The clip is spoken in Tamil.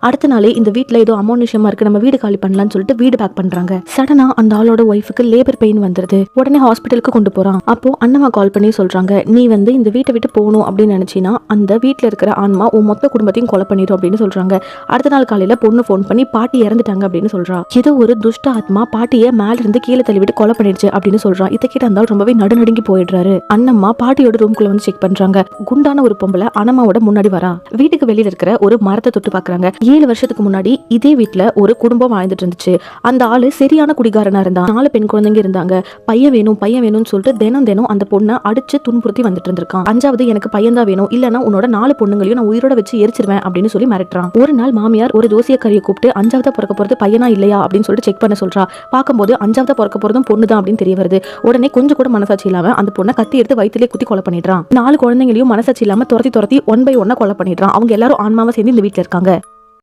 அடுத்த நாளே இந்த வீட்ல ஏதோ அமானுஷ்யமா இருக்கு, நம்ம வீடு காலி பண்ணலாம்னு சொல்லிட்டு வீடு பேக் பண்றாங்க. சடனா அந்த ஆளோட ஒய்ஃபுக்கு லேபர் பெயின் வந்துருது. உடனே ஹாஸ்பிட்டலுக்கு கொண்டு போறான். அப்போ அண்ணம்மா கால் பண்ணி சொல்றாங்க, நீ இந்த வீட்டை விட்டு போகணும் அப்படின்னு நினைச்சினா அந்த வீட்டுல இருக்கிற ஆன்மா உன் மொத்த குடும்பத்தையும் கொலை பண்ணிடும் அப்படின்னு சொல்றாங்க. அடுத்த நாள் காலையில பொண்ணு போன் பண்ணி பாட்டி இறந்துட்டாங்க அப்படின்னு சொல்றா. ஏதோ ஒரு துஷ்ட ஆத்மா பாட்டியை மேல இருந்து கீழே தள்ளிவிட்டு கொலை பண்ணிடுச்சு அப்படின்னு சொல்றான். இதை கேட்ட அந்த ரொம்பவே நடுநடுங்கி போயிடுறாரு. அண்ணம்மா பாட்டியோட ரூம்குள்ள வந்து செக் பண்றாங்க. குண்டான ஒரு பொம்பளை அண்ணம்மாவோட முன்னாடி வரா. வீட்டுக்கு வெளியில இருக்கிற ஒரு மரத்தை தொட்டு பாக்குறாங்க. 7 வருஷத்துக்கு முன்னாடி இதே வீட்டுல ஒரு குடும்பம் வாழ்ந்துட்டு இருந்துச்சு. அந்த ஆளு சரியான குடிகாரனா இருந்தான். 4 பெண் குழந்தைங்க இருந்தாங்க. பையன் வேணும்னு சொல்லிட்டு தினம் அந்த பொண்ணை அடிச்சு துன்புறுத்தி வந்துட்டு இருந்திருக்கான். 5வது எனக்கு பையன் தான் வேணும், இல்லன்னா உன்னோட 4 பொண்ணுங்களையும் நான் உயிரோட வச்சு எரிச்சிருவேன் அப்படின்னு சொல்லி மிரட்டுறான். ஒரு நாள் மாமியார் ஒரு ஜோசியக்காரியை கூப்பிட்டு 5வது பிறக்க போறது பையனா இல்லையா அப்படின்னு சொல்லிட்டு செக் பண்ண சொல்றா. பார்க்கும்போது 5வது பிறக்க போறதும் பொண்ணு தான் அப்படின்னு தெரிய வருது. உடனே கொஞ்சம் கூட மனசாட்சி இல்லாம அந்த பொண்ணை கத்தி எடுத்து வயிற்றிலே குத்தி கொலை பண்ணிடுறான். 4 குழந்தைங்களையும் மனசாட்சி இல்லாம துரத்தி ஒன் பை ஒன்னா கொலை பண்ணிடுறான். அவங்க எல்லாரும் ஆன்மாவை சேர்ந்து இந்த வீட்டுல இருக்காங்க.